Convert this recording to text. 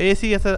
AC